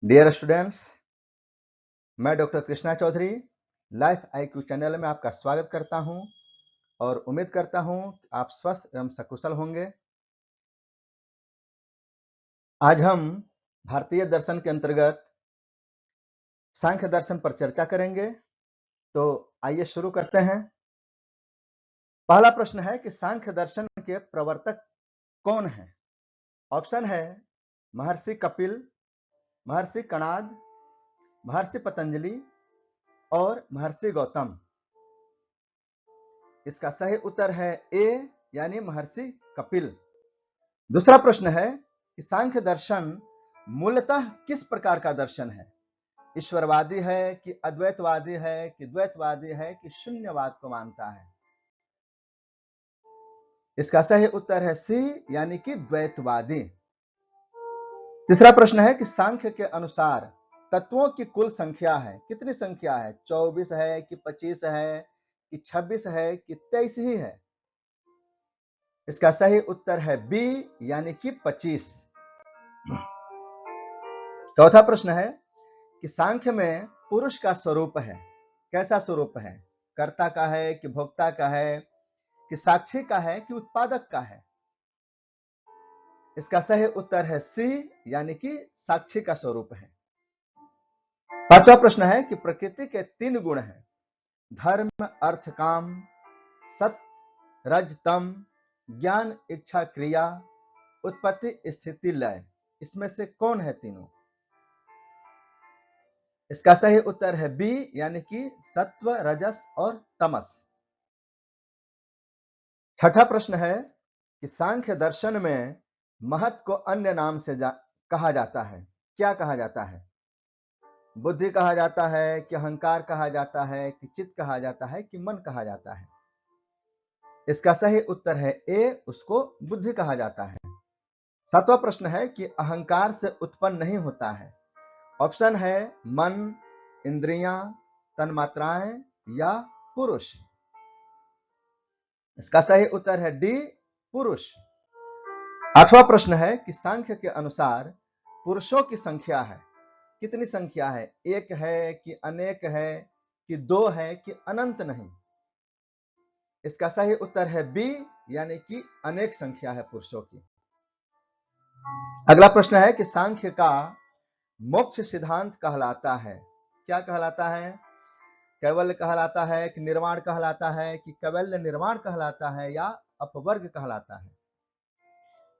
Dear students, मैं doctor Krishna Chaudhary Life IQ channel में आपका स्वागत करता हूं और उम्मीद करता हूं कि आप स्वस्थ एवं सकुशल होंगे। आज हम भारतीय दर्शन के अंतर्गत सांख्य दर्शन पर चर्चा करेंगे। तो आइए शुरू करते हैं। पहला प्रश्न है कि सांख्य दर्शन के प्रवर्तक कौन हैं? ऑप्शन है महर्षि कपिल, महर्षि कणाद, महर्षि पतंजलि और महर्षि गौतम। इसका सही उत्तर है ए यानी महर्षि कपिल। दूसरा प्रश्न है कि सांख्य दर्शन मूलतः किस प्रकार का दर्शन है? ईश्वरवादी है कि अद्वैतवादी है कि द्वैतवादी है कि शून्यवाद को मानता है? इसका सही उत्तर है सी यानी कि द्वैतवादी। तीसरा प्रश्न है कि सांख्य के अनुसार तत्वों की कुल संख्या है, कितनी संख्या है? 24 है कि 25 है कि 26 है कि 23 ही है? इसका सही उत्तर है बी यानी कि 25। चौथा प्रश्न है कि सांख्य में पुरुष का स्वरूप है, कैसा स्वरूप है? कर्ता का है कि भोक्ता का है कि साक्षी का है कि उत्पादक का है? इसका सही उत्तर है सी यानी कि साक्षी का स्वरूप है। पांचवा प्रश्न है कि प्रकृति के 3 गुण हैं, धर्म, अर्थ, काम, सत्य, रज, तम, ज्ञान, इच्छा, क्रिया, उत्पत्ति, स्थिति, लय। इसमें से कौन है तीनों? इसका सही उत्तर है बी यानी कि सत्व, रजस और तमस। छठा प्रश्न है कि सांख्य दर्शन में महत को अन्य नाम से कहा जाता है, क्या कहा जाता है? बुद्धि कहा जाता है कि अहंकार कहा जाता है कि चित्त कहा जाता है कि मन कहा जाता है? इसका सही उत्तर है ए, उसको बुद्धि कहा जाता है। सातवां प्रश्न है कि अहंकार से उत्पन्न नहीं होता है। ऑप्शन है मन, इंद्रियां, तन्मात्राएं या पुरुष। इसका सही उत्तर है डी, पुरुष। आठवां प्रश्न है कि सांख्य के अनुसार पुरुषों की संख्या है, कितनी संख्या है? एक है कि अनेक है कि दो है कि अनंत नहीं? इसका सही उत्तर है बी यानी कि अनेक संख्या है पुरुषों की। अगला प्रश्न है कि सांख्य का मोक्ष सिद्धांत कहलाता है, क्या कहलाता है? कैवल्य कहलाता है कि निर्वाण कहलाता है कि कैवल्य निर्वाण कहलाता है या अपवर्ग कहलाता है?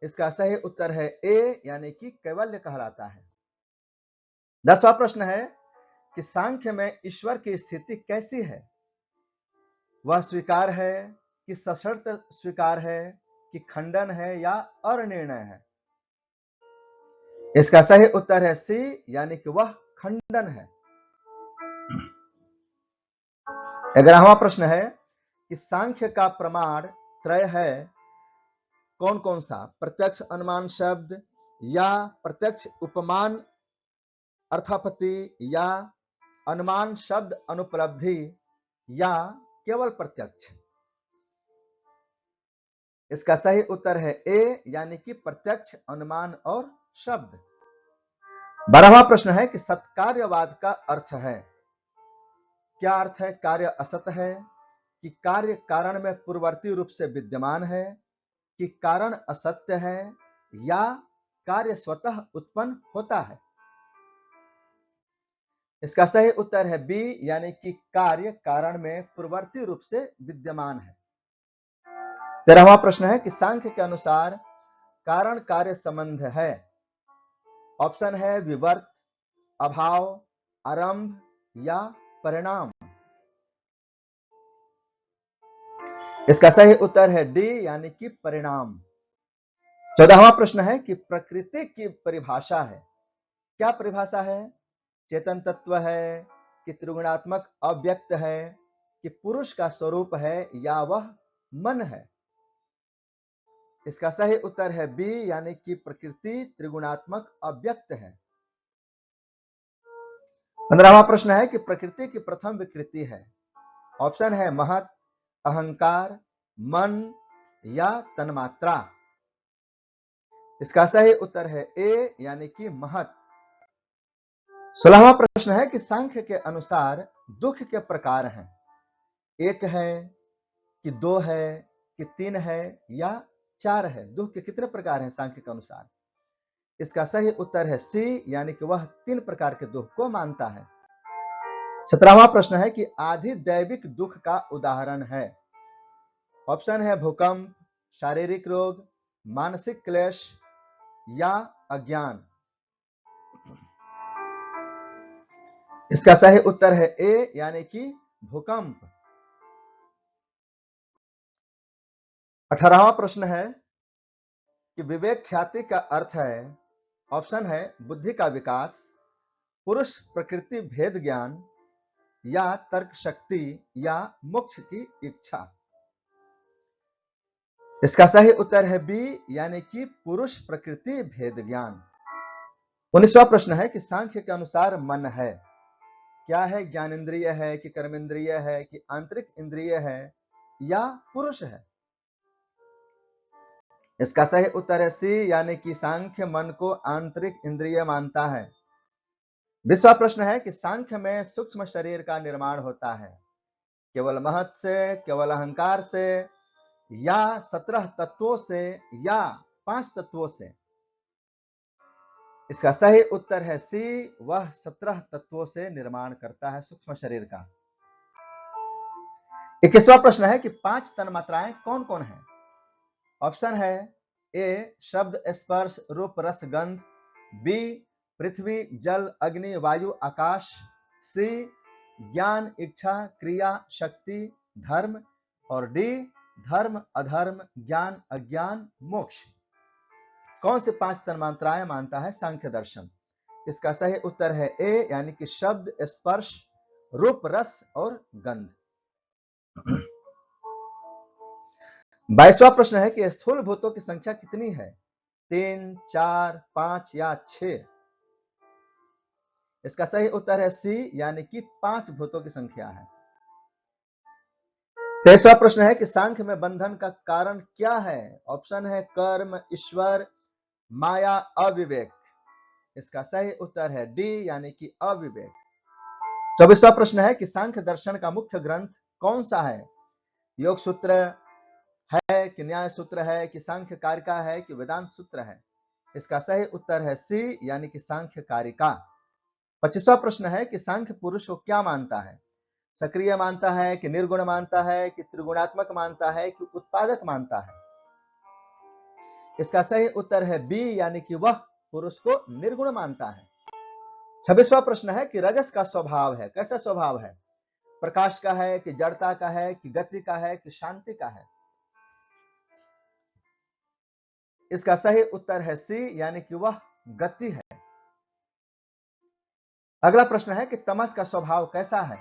इसका सही उत्तर है ए यानी कि कैवल्य कहलाता है। 10वां प्रश्न है कि सांख्य में ईश्वर की स्थिति कैसी है? वह स्वीकार है कि सशर्त स्वीकार है कि खंडन है या अनिर्णय है? इसका सही उत्तर है सी यानी कि वह खंडन है। 11वां प्रश्न है कि सांख्य का प्रमाण त्रय है, कौन कौन सा? प्रत्यक्ष अनुमान शब्द या प्रत्यक्ष उपमान अर्थापत्ति या अनुमान शब्द अनुपलब्धि या केवल प्रत्यक्ष? इसका सही उत्तर है ए यानी कि प्रत्यक्ष, अनुमान और शब्द। 12वां प्रश्न है कि सत्कार्यवाद का अर्थ है, क्या अर्थ है? कार्य असत है कि कार्य कारण में पूर्ववर्ती रूप से विद्यमान है कि कारण असत्य है या कार्य स्वतः उत्पन्न होता है? इसका सही उत्तर है बी यानी कि कार्य कारण में पूर्ववर्ती रूप से विद्यमान है। 13वां प्रश्न है कि सांख्य के अनुसार कारण कार्य संबंध है। ऑप्शन है विवर्त, अभाव, आरंभ या परिणाम। इसका सही उत्तर है डी यानी कि परिणाम। 14वां प्रश्न है कि प्रकृति की परिभाषा है, क्या परिभाषा है? चेतन तत्व है कि त्रिगुणात्मक अव्यक्त है कि पुरुष का स्वरूप है या वह मन है? इसका सही उत्तर है बी यानी कि प्रकृति त्रिगुणात्मक अव्यक्त है। 15वां प्रश्न है कि प्रकृति की प्रथम विकृति है। ऑप्शन है महत, अहंकार, मन या तन्मात्रा। इसका सही उत्तर है ए यानी कि महत। 16वां प्रश्न है कि सांख्य के अनुसार दुख के प्रकार हैं, एक है कि दो है कि तीन है या चार है। दुख के कितने प्रकार हैं सांख्य के अनुसार? इसका सही उत्तर है सी, यानी कि वह 3 प्रकार के दुख को मानता है। 17वां प्रश्न है कि आधिदैविक दुख का उदाहरण है। ऑप्शन है भूकंप, शारीरिक रोग, मानसिक क्लेश या अज्ञान। इसका सही उत्तर है ए, यानी कि भूकंप। 18वां प्रश्न है कि विवेक ख्याति का अर्थ है। ऑप्शन है बुद्धि का विकास, पुरुष प्रकृति भेद ज्ञान या तर्क शक्ति या मोक्ष की इच्छा। इसका सही उत्तर है बी, यानी कि पुरुष प्रकृति भेद ज्ञान। 19वां प्रश्न है कि सांख्य के अनुसार मन है क्या है? ज्ञानेंद्रिय है कि कर्मेंद्रिय है कि आंतरिक इंद्रिय है या पुरुष है? इसका सही उत्तर है सी, यानी कि सांख्य मन को आंतरिक इंद्रिय मानता है। 20वां प्रश्न है कि सांख्य में सूक्ष्म शरीर का निर्माण होता है केवल महत से, केवल अहंकार से या 17 तत्वों से या 5 तत्वों से? इसका सही उत्तर है सी, वह 17 तत्वों से निर्माण करता है सूक्ष्म शरीर का। 21वां प्रश्न है कि 5 तन्मात्राएं कौन कौन है? ऑप्शन है ए शब्द स्पर्श रूप रस गंध, बी पृथ्वी जल अग्नि वायु आकाश, सी ज्ञान इच्छा क्रिया शक्ति धर्म और डी धर्म अधर्म ज्ञान अज्ञान मोक्ष। कौन से 5 तन्मात्राएं मानता है सांख्य दर्शन? इसका सही उत्तर है ए, यानी कि शब्द स्पर्श रूप रस और गंध। 22वां प्रश्न है कि स्थूल भूतों की संख्या कितनी है? 3, 4, 5 या 6? इसका सही उत्तर है सी, यानी कि 5 भूतों की संख्या है। 23वां प्रश्न है कि सांख्य में बंधन का कारण क्या है? ऑप्शन है कर्म, ईश्वर, माया, अविवेक। इसका सही उत्तर है डी, यानी कि अविवेक। 24वां प्रश्न है कि सांख्य दर्शन का मुख्य ग्रंथ कौन सा है? योग सूत्र है कि न्याय सूत्र है कि सांख्य कारिका है कि वेदांत सूत्र है? इसका सही उत्तर है सी, यानी कि सांख्य कारिका। 25वां प्रश्न है कि सांख्य पुरुष को क्या मानता है? सक्रिय मानता है कि निर्गुण मानता है कि त्रिगुणात्मक मानता है कि उत्पादक मानता है? इसका सही उत्तर है बी, यानी कि वह पुरुष को निर्गुण मानता है। 26वां प्रश्न है कि रजस का स्वभाव है, कैसा स्वभाव है? प्रकाश का है कि जड़ता का है कि गति का है कि शांति का है? इसका सही उत्तर है सी, यानी कि वह गति है। अगला प्रश्न है कि तमस का स्वभाव कैसा है?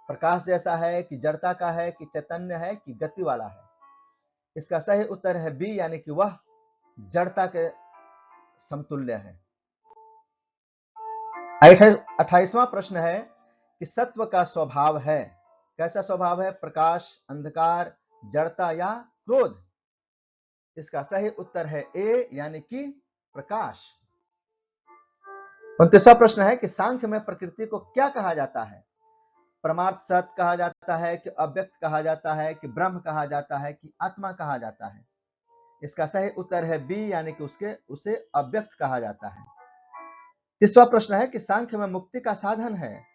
प्रकाश जैसा है कि जड़ता का है कि चैतन्य है कि गति वाला है? इसका सही उत्तर है बी, यानी कि वह जड़ता के समतुल्य है। 28वां प्रश्न है कि सत्व का स्वभाव है, कैसा स्वभाव है? प्रकाश, अंधकार, जड़ता या क्रोध? इसका सही उत्तर है ए, यानी कि प्रकाश। 29वां प्रश्न है कि सांख्य में प्रकृति को क्या कहा जाता है? परमार्थ सत्य कहा जाता है कि अव्यक्त कहा जाता है कि ब्रह्म कहा जाता है कि आत्मा कहा जाता है? इसका सही उत्तर है बी, यानी कि उसे अव्यक्त कहा जाता है। 30वां प्रश्न है कि सांख्य में मुक्ति का साधन है।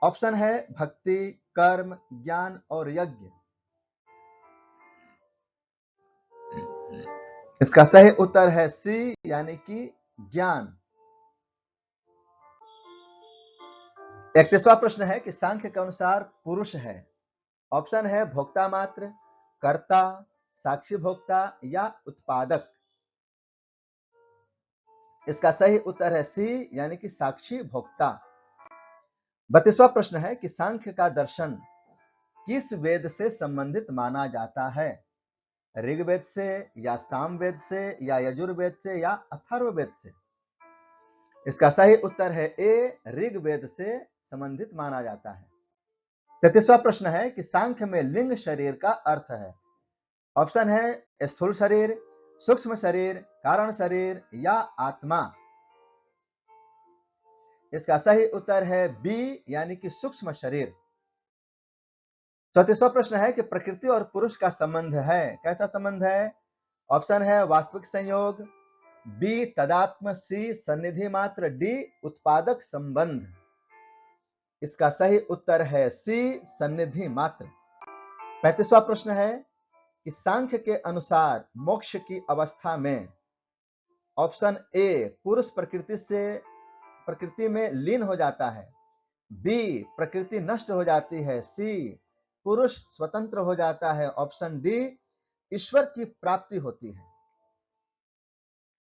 ऑप्शन है भक्ति, कर्म, ज्ञान और यज्ञ। इसका सही उत्तर है सी, यानी कि ज्ञान। 31वां प्रश्न है कि सांख्य के अनुसार पुरुष है। ऑप्शन है भोक्ता मात्र, कर्ता, साक्षी भोक्ता या उत्पादक? इसका सही उत्तर है सी, यानी कि साक्षी भोक्ता। 32वां प्रश्न है कि सांख्य का दर्शन किस वेद से संबंधित माना जाता है? ऋग्वेद से या सामवेद से या यजुर्वेद से या अथर्ववेद से? इसका सही उत्तर है ए, ऋग्वेद से संबंधित माना जाता है। 33वां प्रश्न है कि सांख्य में लिंग शरीर का अर्थ है। ऑप्शन है स्थूल शरीर, सूक्ष्म शरीर, कारण शरीर या आत्मा? इसका सही उत्तर है बी, यानी कि सूक्ष्म शरीर। 34वां प्रश्न है कि प्रकृति और पुरुष का संबंध है, कैसा संबंध है? ऑप्शन है वास्तविक संयोग, बी तदात्म, सी सन्निधि मात्र, डी उत्पादक संबंध। इसका सही उत्तर है सी सन्निधि मात्र। 35वां प्रश्न है कि सांख्य के अनुसार मोक्ष की अवस्था में ऑप्शन ए पुरुष प्रकृति में लीन हो जाता है, बी प्रकृति नष्ट हो जाती है, सी पुरुष स्वतंत्र हो जाता है, ऑप्शन डी ईश्वर की प्राप्ति होती है।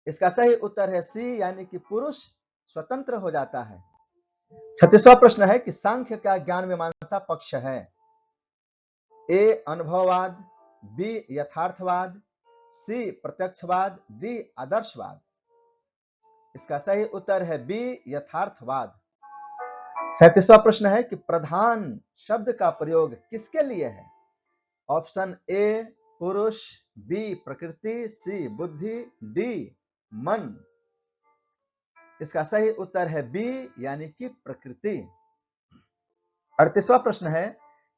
इसका सही उत्तर है सी, यानी कि पुरुष स्वतंत्र हो जाता है। 36वां प्रश्न है कि सांख्य का ज्ञान मीमांसा पक्ष है, ए अनुभववाद, बी यथार्थवाद, सी प्रत्यक्षवाद, डी आदर्शवाद। इसका सही उत्तर है बी यथार्थवाद। 37वां प्रश्न है कि प्रधान शब्द का प्रयोग किसके लिए है? ऑप्शन ए पुरुष, बी प्रकृति, सी बुद्धि, डी मन। इसका सही उत्तर है बी, यानी कि प्रकृति। 38वां प्रश्न है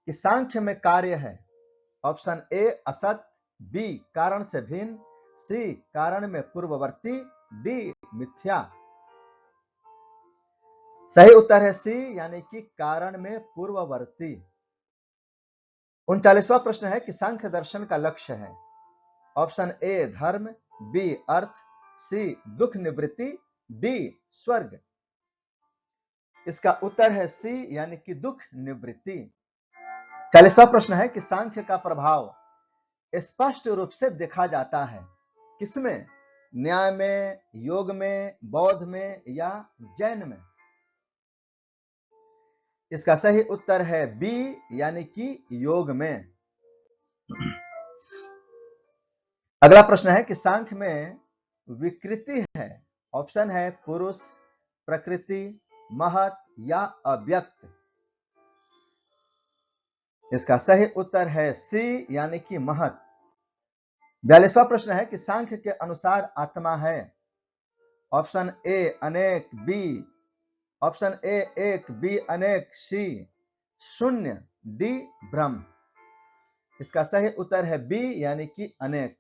कि सांख्य में कार्य है, ऑप्शन ए असत, बी कारण से भिन्न, सी कारण में पूर्ववर्ती, डी मिथ्या। सही उत्तर है सी, यानी कि कारण में पूर्ववर्ती। 39वां प्रश्न है कि सांख्य दर्शन का लक्ष्य है, ऑप्शन ए धर्म, बी अर्थ, सी दुख निवृत्ति, डी स्वर्ग। इसका उत्तर है सी, यानी कि दुख निवृत्ति। 40वां प्रश्न है कि सांख्य का प्रभाव स्पष्ट रूप से देखा जाता है, किसमें? न्याय में, योग में, बौद्ध में या जैन में। इसका सही उत्तर है बी, यानी कि योग में। अगला प्रश्न है कि सांख्य में विकृति है, ऑप्शन है पुरुष, प्रकृति, महत या अव्यक्त। इसका सही उत्तर है सी, यानी कि महत। 42वां प्रश्न है कि सांख्य के अनुसार आत्मा है, ऑप्शन ए अनेक, बी ऑप्शन ए एक, बी अनेक, सी शून्य, डी ब्रह्म। इसका सही उत्तर है बी, यानी कि अनेक।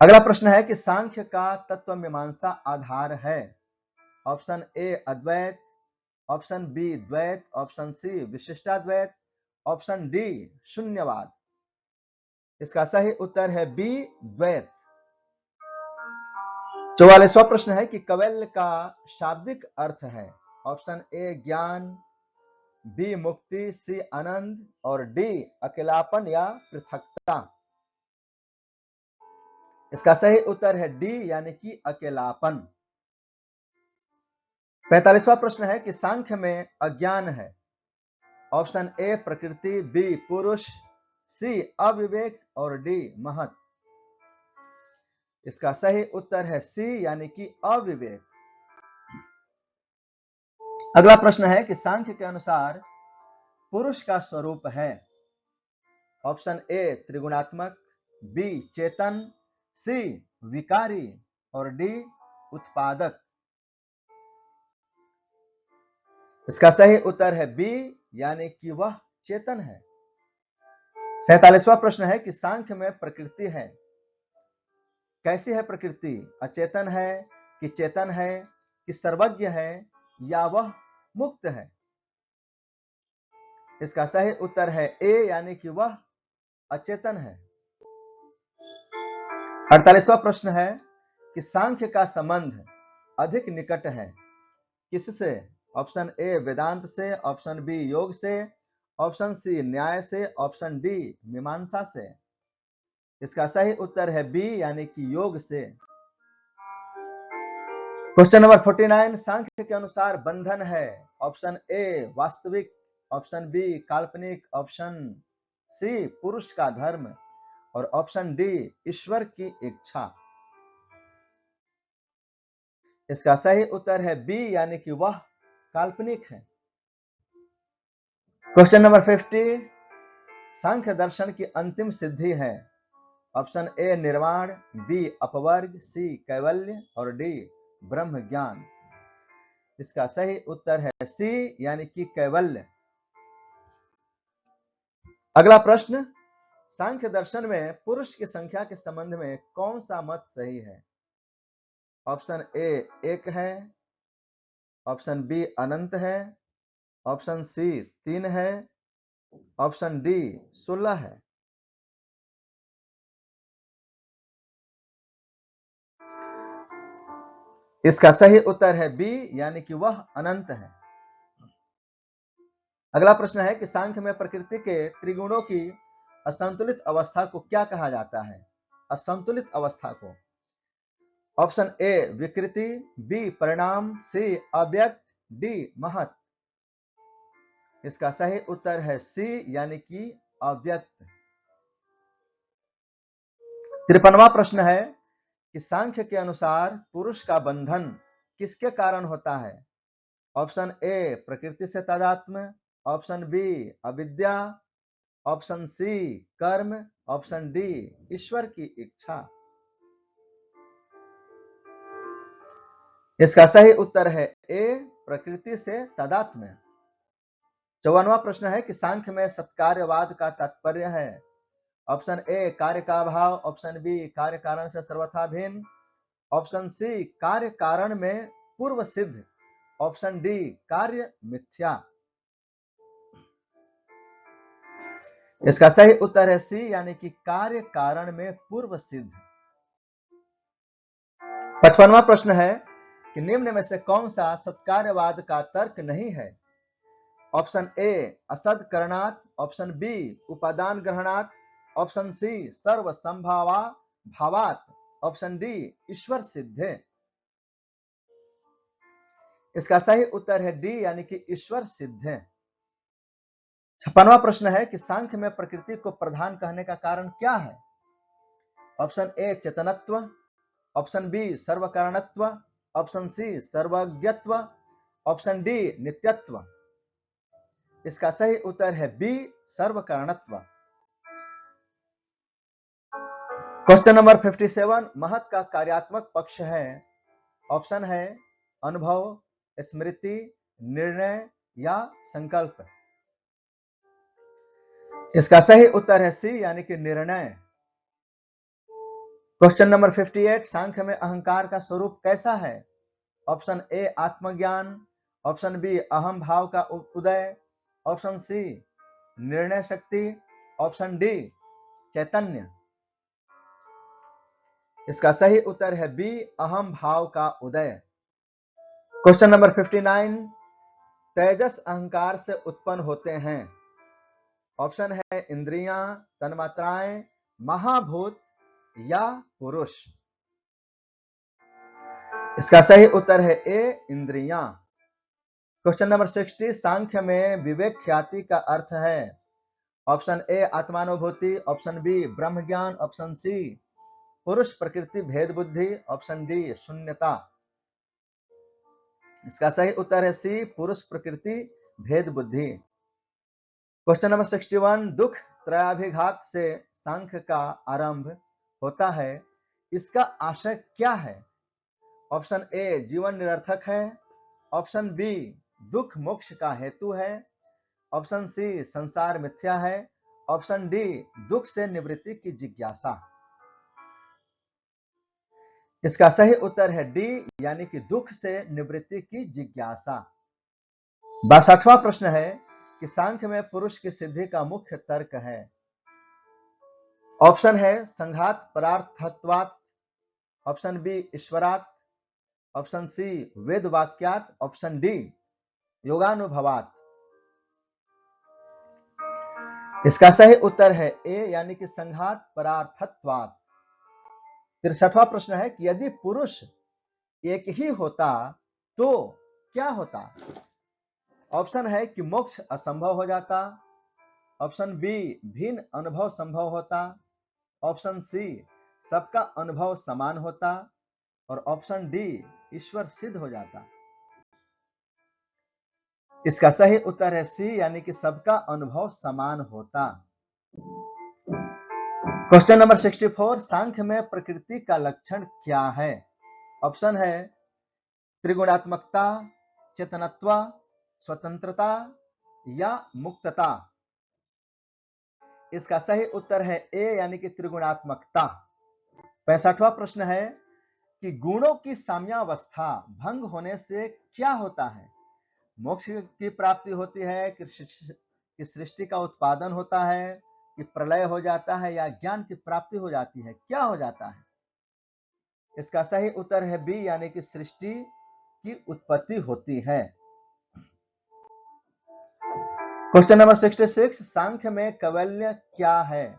अगला प्रश्न है कि सांख्य का तत्व मीमांसा आधार है, ऑप्शन ए अद्वैत, ऑप्शन बी द्वैत, ऑप्शन सी विशिष्टाद्वैत, ऑप्शन डी शून्यवाद। इसका सही उत्तर है बी द्वैत। 44वां प्रश्न है कि कैवल्य का शाब्दिक अर्थ है, ऑप्शन ए ज्ञान, बी मुक्ति, सी आनंद और डी अकेलापन या पृथकता। इसका सही उत्तर है डी, यानी कि अकेलापन। 45वां प्रश्न है कि सांख्य में अज्ञान है, ऑप्शन ए प्रकृति, बी पुरुष, सी अविवेक और डी महत। इसका सही उत्तर है सी, यानी कि अविवेक। अगला प्रश्न है कि सांख्य के अनुसार पुरुष का स्वरूप है, ऑप्शन ए त्रिगुणात्मक, बी चेतन, सी विकारी और डी उत्पादक। इसका सही उत्तर है बी, यानी कि वह चेतन है। 47वां प्रश्न है कि सांख्य में प्रकृति है, कैसी है प्रकृति? अचेतन है कि चेतन है कि सर्वज्ञ है या वह मुक्त है? इसका सही उत्तर है ए, यानी कि वह अचेतन है। 48वां प्रश्न है कि सांख्य का संबंध अधिक निकट है, किससे? ऑप्शन ए वेदांत से, ऑप्शन बी योग से, ऑप्शन सी न्याय से, ऑप्शन डी मीमांसा से। इसका सही उत्तर है बी, यानी कि योग से। क्वेश्चन नंबर 49, सांख्य के अनुसार बंधन है, ऑप्शन ए वास्तविक, ऑप्शन बी काल्पनिक, ऑप्शन सी पुरुष का धर्म और ऑप्शन डी ईश्वर की इच्छा। इसका सही उत्तर है बी, यानी कि वह काल्पनिक है। क्वेश्चन नंबर 50, सांख्य दर्शन की अंतिम सिद्धि है, ऑप्शन ए निर्वाण, बी अपवर्ग, सी कैवल्य और डी ब्रह्म ज्ञान। इसका सही उत्तर है सी, यानी कि कैवल्य। अगला प्रश्न, सांख्य दर्शन में पुरुष की संख्या के संबंध में कौन सा मत सही है? ऑप्शन ए 1 है, ऑप्शन बी अनंत है, ऑप्शन सी 3 है, ऑप्शन डी 16 है। इसका सही उत्तर है बी, यानी कि वह अनंत है। अगला प्रश्न है कि सांख्य में प्रकृति के त्रिगुणों की असंतुलित अवस्था को क्या कहा जाता है? असंतुलित अवस्था को। ऑप्शन ए विकृति, बी परिणाम, सी अव्यक्त, डी महत्। इसका सही उत्तर है सी, यानी कि अव्यक्त। 53वां प्रश्न है कि सांख्य के अनुसार पुरुष का बंधन किसके कारण होता है? ऑप्शन ए प्रकृति से तादात्म्य, ऑप्शन बी अविद्या, ऑप्शन सी कर्म, ऑप्शन डी ईश्वर की इच्छा। इसका सही उत्तर है ए प्रकृति से तादात्म्य। 54वां प्रश्न है कि सांख्य में सत्कार्यवाद का तात्पर्य है। ऑप्शन ए कार्य का अभाव, ऑप्शन बी कार्य कारण से सर्वथा भिन्न, ऑप्शन सी कार्य कारण में पूर्व सिद्ध, ऑप्शन डी कार्य मिथ्या। इसका सही उत्तर है सी, यानी कि कार्य कारण में पूर्व सिद्ध। 55वां प्रश्न है कि निम्न में से कौन सा सत्कार्यवाद का तर्क नहीं है? ऑप्शन ए असद करणात्, ऑप्शन बी उपादान ग्रहणात्, ऑप्शन सी सर्व संभावा भावात्, ऑप्शन डी ईश्वर सिद्धे। इसका सही उत्तर है डी, यानी कि ईश्वर सिद्धे। 56वां प्रश्न है कि सांख्य में प्रकृति को प्रधान कहने का कारण क्या है? ऑप्शन ए चेतनत्व, ऑप्शन बी सर्वकारणत्व, ऑप्शन सी सर्वज्ञत्व, ऑप्शन डी नित्यत्व। इसका सही उत्तर है बी सर्वकारणत्व। क्वेश्चन नंबर 57, महत् का कार्यात्मक पक्ष है। ऑप्शन है अनुभव, स्मृति, निर्णय या संकल्प। इसका सही उत्तर है सी, यानी कि निर्णय। क्वेश्चन नंबर 58, सांख्य में अहंकार का स्वरूप कैसा है? ऑप्शन ए आत्मज्ञान, ऑप्शन बी अहम भाव का उदय, ऑप्शन सी निर्णय शक्ति, ऑप्शन डी चैतन्य। इसका सही उत्तर है बी अहम भाव का उदय। क्वेश्चन नंबर 59, तेजस अहंकार से उत्पन्न होते हैं। ऑप्शन है इंद्रियां, तन्मात्राएं, महाभूत या पुरुष। इसका सही उत्तर है ए इंद्रियां। क्वेश्चन नंबर 60, सांख्य में विवेक ख्याति का अर्थ है। ऑप्शन ए आत्मानुभूति, ऑप्शन बी ब्रह्म ज्ञान, ऑप्शन सी पुरुष प्रकृति भेद बुद्धि, ऑप्शन डी शून्यता। इसका सही उत्तर है सी पुरुष प्रकृति भेद बुद्धि। क्वेश्चन नंबर 61, दुख त्रयाभिघात से सांख्य का आरंभ होता है, इसका आशय क्या है? ऑप्शन ए जीवन निरर्थक है, ऑप्शन बी दुख मोक्ष का हेतु है, ऑप्शन सी संसार मिथ्या है, ऑप्शन डी दुख से निवृत्ति की जिज्ञासा। इसका सही उत्तर है डी, यानी कि दुख से निवृत्ति की जिज्ञासा। 62वां प्रश्न है कि सांख्य में पुरुष की सिद्धि का मुख्य तर्क है। ऑप्शन है संघात परार्थत्वात्, ऑप्शन बी ईश्वरात्, ऑप्शन सी वेद वाक्यात्, ऑप्शन डी योगानुभवात्। इसका सही उत्तर है ए, यानी कि संघात परार्थत्वात्। 63वां प्रश्न है कि यदि पुरुष एक ही होता तो क्या होता? ऑप्शन है कि मोक्ष असंभव हो जाता, ऑप्शन बी भिन्न अनुभव संभव होता, ऑप्शन सी सबका अनुभव समान होता, और ऑप्शन डी ईश्वर सिद्ध हो जाता। इसका सही उत्तर है सी, यानी कि सबका अनुभव समान होता। क्वेश्चन नंबर 64, सांख्य में प्रकृति का लक्षण क्या है? ऑप्शन है त्रिगुणात्मकता, चेतनत्व, स्वतंत्रता या मुक्तता? इसका सही उत्तर है ए यानी कि त्रिगुणात्मकता। 65वां प्रश्न है कि गुणों की साम्यावस्था भंग होने से क्या होता है? मोक्ष की प्राप्ति होती है कि सृष्टि का उत्पादन होता है कि प्रलय हो जाता है या ज्ञान की प्राप्ति हो जाती है? क्या हो जाता है? इसका सही उत्तर है बी यानी कि सृष्टि की उत्पत्ति होती है। क्वेश्चन नंबर 66, सांख्य में कैवल्य क्या है?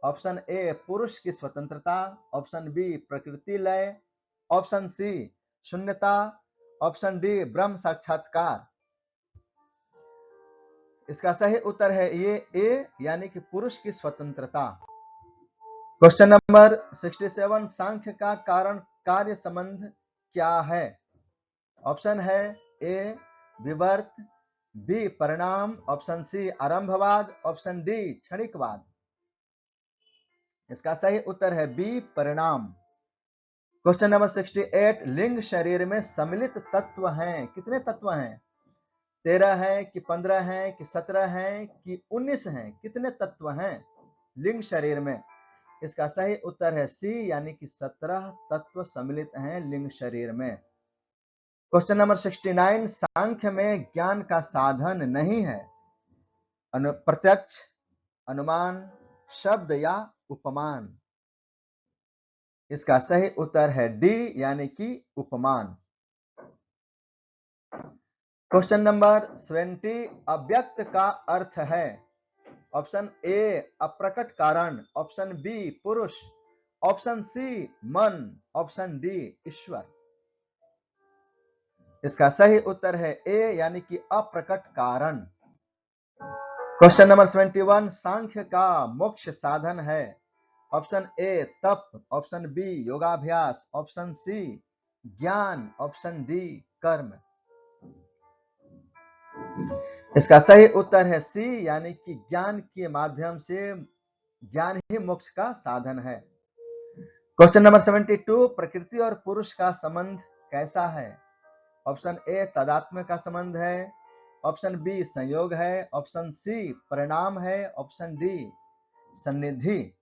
ऑप्शन ए पुरुष की स्वतंत्रता, ऑप्शन बी प्रकृति लय, ऑप्शन सी शून्यता, ऑप्शन डी ब्रह्म साक्षात्कार। इसका सही उत्तर है ये ए यानी कि पुरुष की स्वतंत्रता। क्वेश्चन नंबर 67, सांख्य का कारण कार्य संबंध क्या है? ऑप्शन है ए विवर्त, बी परिणाम, ऑप्शन सी आरंभवाद, ऑप्शन डी क्षणिकवाद। इसका सही उत्तर है बी परिणाम। क्वेश्चन नंबर 68, लिंग शरीर में सम्मिलित तत्व हैं, कितने तत्व हैं? 13 है कि 15 है कि 17 है कि 19 है? कितने तत्व हैं लिंग शरीर में? इसका सही उत्तर है सी यानी कि 17 तत्व सम्मिलित हैं लिंग शरीर में। क्वेश्चन नंबर 69, सांख्य में ज्ञान का साधन नहीं है, प्रत्यक्ष, अनुमान, शब्द या उपमान? इसका सही उत्तर है डी यानी कि उपमान। क्वेश्चन नंबर 70, अव्यक्त का अर्थ है? ऑप्शन ए अप्रकट कारण, ऑप्शन बी पुरुष, ऑप्शन सी मन, ऑप्शन डी ईश्वर। इसका सही उत्तर है ए यानी कि अप्रकट कारण। क्वेश्चन नंबर 71, सांख्य का मोक्ष साधन है? ऑप्शन ए तप, ऑप्शन बी योगाभ्यास, ऑप्शन सी ज्ञान, ऑप्शन डी कर्म। इसका सही उत्तर है सी यानी कि ज्ञान के माध्यम से ज्ञान ही मोक्ष का साधन है। क्वेश्चन नंबर 72, प्रकृति और पुरुष का संबंध कैसा है? ऑप्शन ए तादात्म्य का संबंध है, ऑप्शन बी संयोग है, ऑप्शन सी परिणाम है, ऑप्शन डी सन्निधि।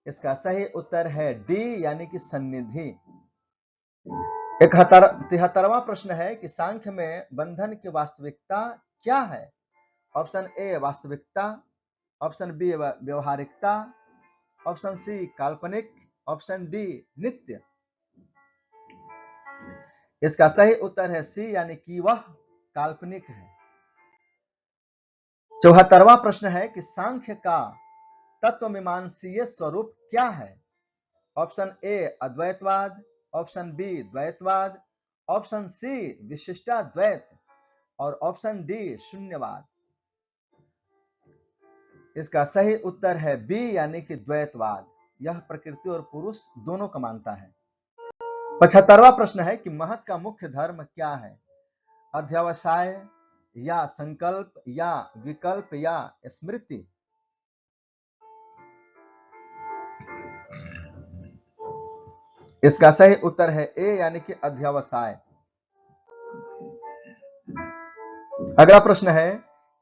इसका सही उत्तर है डी यानी कि सन्निधि। 73वां प्रश्न है कि सांख्य में बंधन की वास्तविकता क्या है? ऑप्शन ए वास्तविकता, ऑप्शन बी व्यवहारिकता, ऑप्शन सी काल्पनिक, ऑप्शन डी नित्य। इसका सही उत्तर है सी यानी कि वह काल्पनिक है। 74वां प्रश्न है कि सांख्य का तत्वमीमांसीय स्वरूप क्या है? ऑप्शन ए अद्वैतवाद, ऑप्शन बी द्वैतवाद, ऑप्शन सी विशिष्टाद्वैत और ऑप्शन डी शून्यवाद। इसका सही उत्तर है बी यानी कि द्वैतवाद। यह प्रकृति और पुरुष दोनों का मानता है। 75वां प्रश्न है कि महत का मुख्य धर्म क्या है? अध्यवसाय या संकल्प या विकल्प या स्मृति? इसका सही उत्तर है ए यानी कि अध्यवसाय। अगला प्रश्न है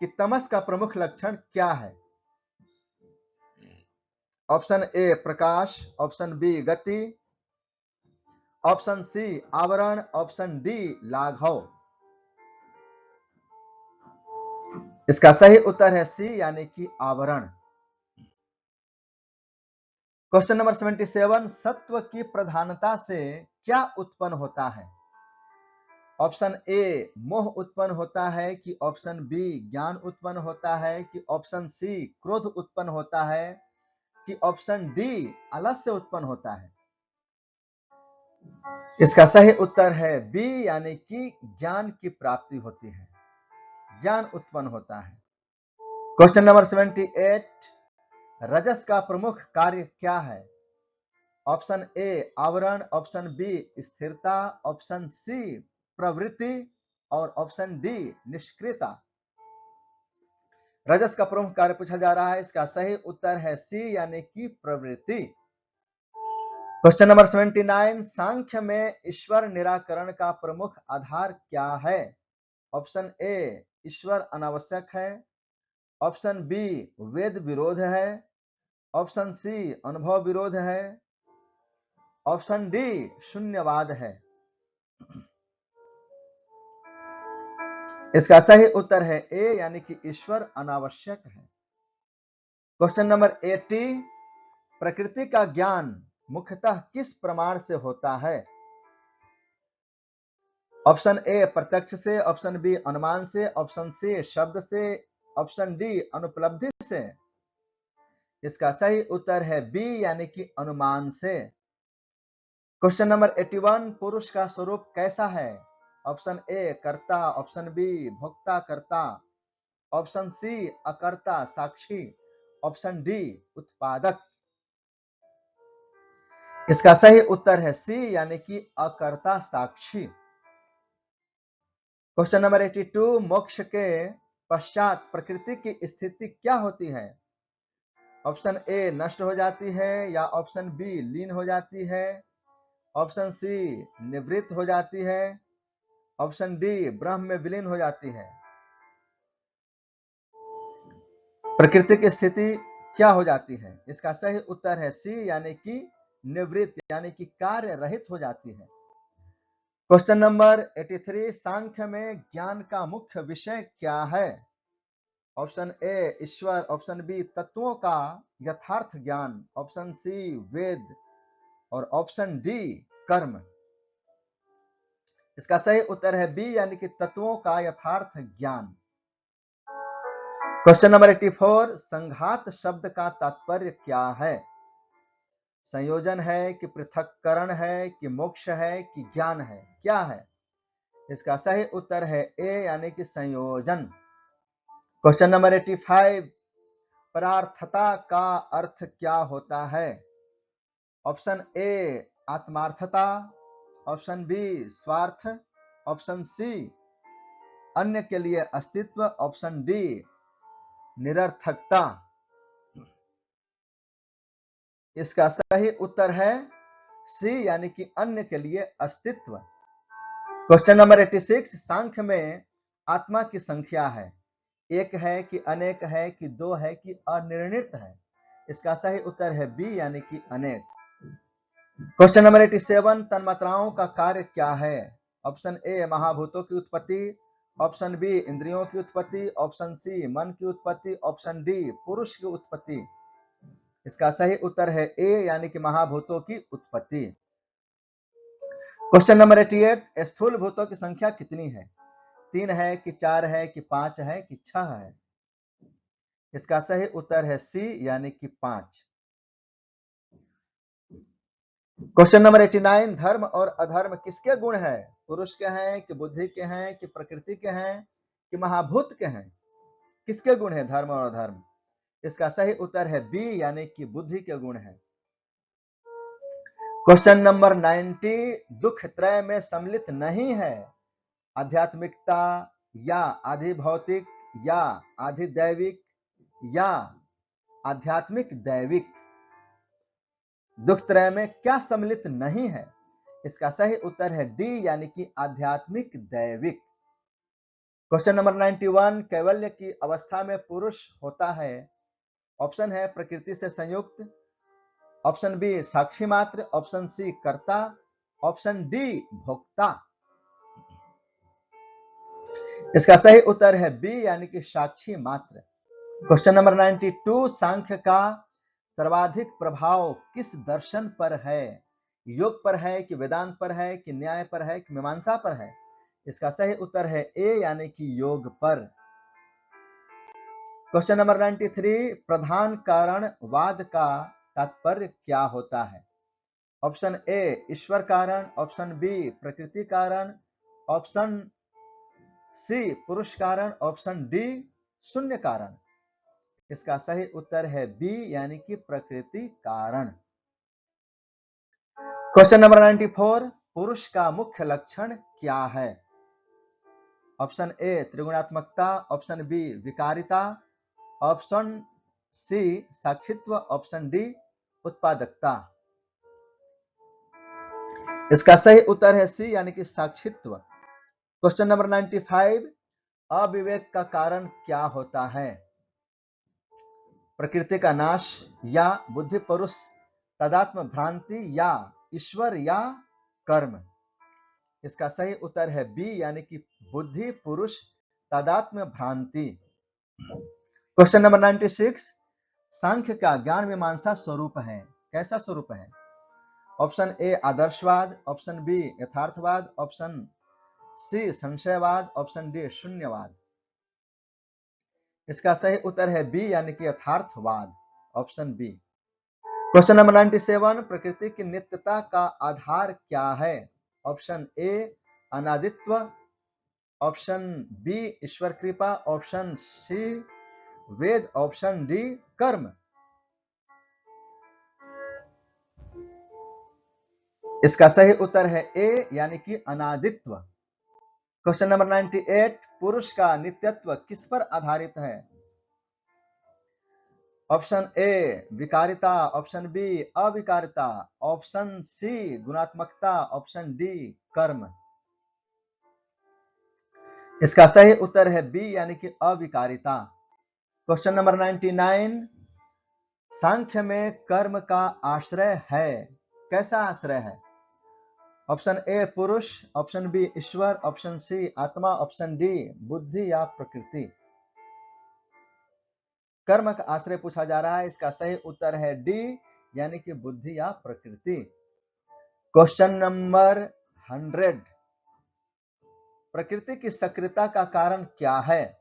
कि तमस का प्रमुख लक्षण क्या है? ऑप्शन ए प्रकाश, ऑप्शन बी गति, ऑप्शन सी आवरण, ऑप्शन डी लाघव। इसका सही उत्तर है सी यानी कि आवरण। क्वेश्चन नंबर 77, सत्व की प्रधानता से क्या उत्पन्न होता है? ऑप्शन ए मोह उत्पन्न होता है कि ऑप्शन बी ज्ञान उत्पन्न होता है कि ऑप्शन सी क्रोध उत्पन्न होता है कि ऑप्शन डी आलस्य उत्पन्न होता है? इसका सही उत्तर है बी यानी कि ज्ञान की प्राप्ति होती है, ज्ञान उत्पन्न होता है। क्वेश्चन नंबर 78, रजस का प्रमुख कार्य क्या है? ऑप्शन ए आवरण, ऑप्शन बी स्थिरता, ऑप्शन सी प्रवृत्ति और ऑप्शन डी निष्क्रियता। रजस का प्रमुख कार्य पूछा जा रहा है, इसका सही उत्तर है सी यानी कि प्रवृत्ति। क्वेश्चन नंबर 79, सांख्य में ईश्वर निराकरण का प्रमुख आधार क्या है? ऑप्शन ए ईश्वर अनावश्यक है, ऑप्शन बी वेद विरोध है, ऑप्शन सी अनुभव विरोध है, ऑप्शन डी शून्यवाद है। इसका सही उत्तर है ए, यानी कि ईश्वर अनावश्यक है। क्वेश्चन नंबर 80, प्रकृति का ज्ञान मुख्यतः किस प्रमाण से होता है? ऑप्शन ए प्रत्यक्ष से, ऑप्शन बी अनुमान से, ऑप्शन सी शब्द से, ऑप्शन डी अनुपलब्धि से। इसका सही उत्तर है बी, यानी कि अनुमान से। क्वेश्चन नंबर 81, पुरुष का स्वरूप कैसा है? ऑप्शन ए कर्ता, ऑप्शन बी भोक्ता कर्ता, ऑप्शन सी अकर्ता साक्षी, ऑप्शन डी उत्पादक। इसका सही उत्तर है सी, यानी कि अकर्ता साक्षी। क्वेश्चन नंबर 82, मोक्ष के पश्चात प्रकृति की स्थिति क्या होती है? ऑप्शन ए नष्ट हो जाती है, या ऑप्शन बी लीन हो जाती है, ऑप्शन सी निवृत्त हो जाती है, ऑप्शन डी ब्रह्म में विलीन हो जाती है। प्रकृति की स्थिति क्या हो जाती है? इसका सही उत्तर है सी, यानी कि निवृत्त, यानी कि कार्य रहित हो जाती है। क्वेश्चन नंबर 83, सांख्य में ज्ञान का मुख्य विषय क्या है? ऑप्शन ए ईश्वर, ऑप्शन बी तत्वों का यथार्थ ज्ञान, ऑप्शन सी वेद, और ऑप्शन डी कर्म। इसका सही उत्तर है बी, यानी कि तत्वों का यथार्थ ज्ञान। क्वेश्चन नंबर 84, संघात शब्द का तात्पर्य क्या है? संयोजन है कि पृथक्करण है कि मोक्ष है कि ज्ञान है, क्या है? इसका सही उत्तर है ए, यानी कि संयोजन। क्वेश्चन नंबर 85, परार्थता का अर्थ क्या होता है? ऑप्शन ए आत्मार्थता, ऑप्शन बी स्वार्थ, ऑप्शन सी अन्य के लिए अस्तित्व, ऑप्शन डी निरर्थकता। इसका सही उत्तर है सी, यानी कि अन्य के लिए अस्तित्व। क्वेश्चन नंबर 86, सांख्य में आत्मा की संख्या है, एक है कि अनेक है कि दो है कि अनिर्णित है? इसका सही उत्तर है बी, यानी कि अनेक। क्वेश्चन नंबर 87, तन्मात्राओं का कार्य क्या है? ऑप्शन ए महाभूतों की उत्पत्ति, ऑप्शन बी इंद्रियों की उत्पत्ति, ऑप्शन सी मन की उत्पत्ति, ऑप्शन डी पुरुष की उत्पत्ति। इसका सही उत्तर है ए, यानी कि महाभूतों की उत्पत्ति। क्वेश्चन नंबर 88, स्थूल भूतों की संख्या कितनी है? 3 है कि 4 है कि 5 है कि 6 है? इसका सही उत्तर है सी, यानी कि 5। क्वेश्चन नंबर 89, धर्म और अधर्म किसके गुण है? पुरुष के हैं कि बुद्धि के हैं कि प्रकृति के हैं कि महाभूत के हैं? किसके गुण है धर्म और अधर्म? इसका सही उत्तर है बी, यानी कि बुद्धि के गुण है। क्वेश्चन नंबर 90, दुख त्रय में सम्मिलित नहीं है, आध्यात्मिकता या आधि भौतिक या आधि दैविक या आध्यात्मिक दैविक? दुख त्रय में क्या सम्मिलित नहीं है? इसका सही उत्तर है डी, यानी कि आध्यात्मिक दैविक। क्वेश्चन नंबर 91, कैवल्य की अवस्था में पुरुष होता है, ऑप्शन है प्रकृति से संयुक्त, ऑप्शन बी साक्षी मात्र, ऑप्शन सी कर्ता, ऑप्शन डी भोक्ता। इसका सही उत्तर है बी, यानी कि साक्षी मात्र। क्वेश्चन नंबर 92, सांख्य का सर्वाधिक प्रभाव किस दर्शन पर है? योग पर है कि वेदांत पर है कि न्याय पर है कि मीमांसा पर है? इसका सही उत्तर है ए, यानी कि योग पर। क्वेश्चन नंबर 93, प्रधान कारण वाद का तात्पर्य क्या होता है? ऑप्शन ए ईश्वर कारण, ऑप्शन बी प्रकृति कारण, ऑप्शन सी पुरुष कारण, ऑप्शन डी शून्य कारण। इसका सही उत्तर है बी, यानी कि प्रकृति कारण। क्वेश्चन नंबर 94, पुरुष का मुख्य लक्षण क्या है? ऑप्शन ए त्रिगुणात्मकता, ऑप्शन बी विकारिता, ऑप्शन सी साक्षित्व, ऑप्शन डी उत्पादकता। इसका सही उत्तर है सी, यानी कि साक्षित्व। क्वेश्चन नंबर 95, अविवेक का कारण क्या होता है? प्रकृति का नाश, या बुद्धि पुरुष तदात्म भ्रांति, या ईश्वर, या कर्म। इसका सही उत्तर है बी, यानी कि बुद्धि पुरुष तदात्म भ्रांति। क्वेश्चन नंबर 96, सांख्य का ज्ञान मीमांसा स्वरूप है, कैसा स्वरूप है? ऑप्शन ए आदर्शवाद, ऑप्शन बी यथार्थवाद, ऑप्शन सी संशयवाद, ऑप्शन डी शून्यवाद। इसका सही उत्तर है बी, यानी कि यथार्थवाद, ऑप्शन बी। क्वेश्चन नंबर 97, प्रकृति की नित्यता का आधार क्या है? ऑप्शन ए अनादित्व, ऑप्शन बी ईश्वर कृपा, option C Veda, option D कर्म। इसका सही उत्तर है ए, यानी कि अनादित्व। क्वेश्चन नंबर 98, पुरुष का नित्यत्व किस पर आधारित है? ऑप्शन ए विकारिता, ऑप्शन बी अविकारिता, ऑप्शन सी गुणात्मकता, ऑप्शन डी कर्म। इसका सही उत्तर है बी, यानी कि अविकारिता। क्वेश्चन नंबर 99, सांख्य में कर्म का आश्रय है, कैसा आश्रय है? ऑप्शन ए पुरुष, ऑप्शन बी ईश्वर, ऑप्शन सी आत्मा, ऑप्शन डी बुद्धि या प्रकृति। कर्म का आश्रय पूछा जा रहा है, इसका सही उत्तर है डी, यानी कि बुद्धि या प्रकृति। क्वेश्चन नंबर 100, प्रकृति की सक्रियता का कारण क्या है?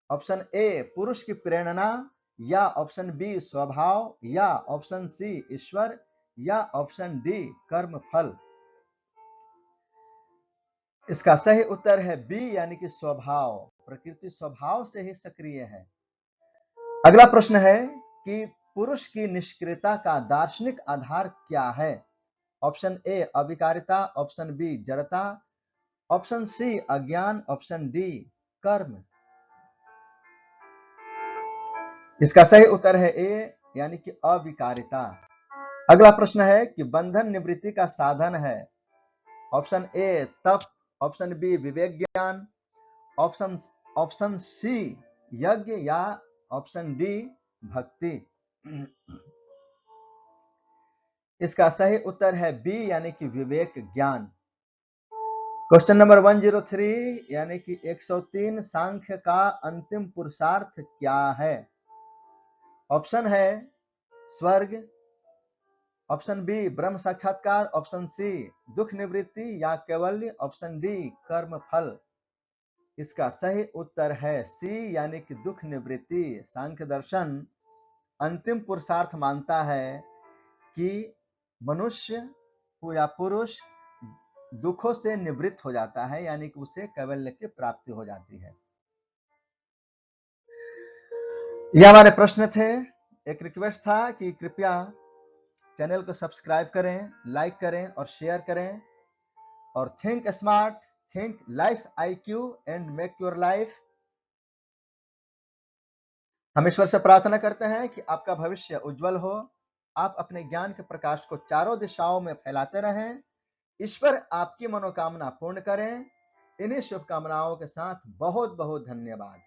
ऑप्शन ए पुरुष की प्रेरणा, या ऑप्शन बी स्वभाव, या ऑप्शन सी ईश्वर, या ऑप्शन डी कर्म फल। इसका सही उत्तर है बी, यानी कि स्वभाव। प्रकृति स्वभाव से ही सक्रिय है। अगला प्रश्न है कि पुरुष की निष्क्रियता का दार्शनिक आधार क्या है? ऑप्शन ए अविकारिता, ऑप्शन बी जड़ता, ऑप्शन सी अज्ञान, ऑप्शन डी कर्म। इसका सही उत्तर है ए, यानी कि अविकारिता। अगला प्रश्न है कि बंधन निवृत्ति का साधन है। ऑप्शन ए तप, ऑप्शन बी विवेक ज्ञान, ऑप्शन सी यज्ञ, या ऑप्शन डी भक्ति। इसका सही उत्तर है बी, यानी कि विवेक ज्ञान। क्वेश्चन नंबर 103, यानी कि 103, सांख्य का अंतिम पुरुषार्थ क्या है? ऑप्शन है स्वर्ग, ऑप्शन बी ब्रह्म साक्षात्कार, ऑप्शन सी दुख निवृत्ति या कैवल्य, ऑप्शन डी कर्म फल। इसका सही उत्तर है सी, यानी कि दुख निवृत्ति। सांख्य दर्शन अंतिम पुरुषार्थ मानता है कि मनुष्य या पुरुष दुखों से निवृत्त हो जाता है, यानी कि उसे कैवल्य की प्राप्ति हो जाती है। ये हमारे प्रश्न थे। एक रिक्वेस्ट था कि कृपया चैनल को सब्सक्राइब करें, लाइक करें और शेयर करें। और think smart, think life IQ and make your life. हम ईश्वर से प्रार्थना करते हैं कि आपका भविष्य उज्जवल हो, आप अपने ज्ञान के प्रकाश को चारों दिशाओं में फैलाते रहें। ईश्वर आपकी मनोकामना पूर्ण करें। इन्हीं शुभकामनाओं के साथ बहुत बहुत धन्यवाद।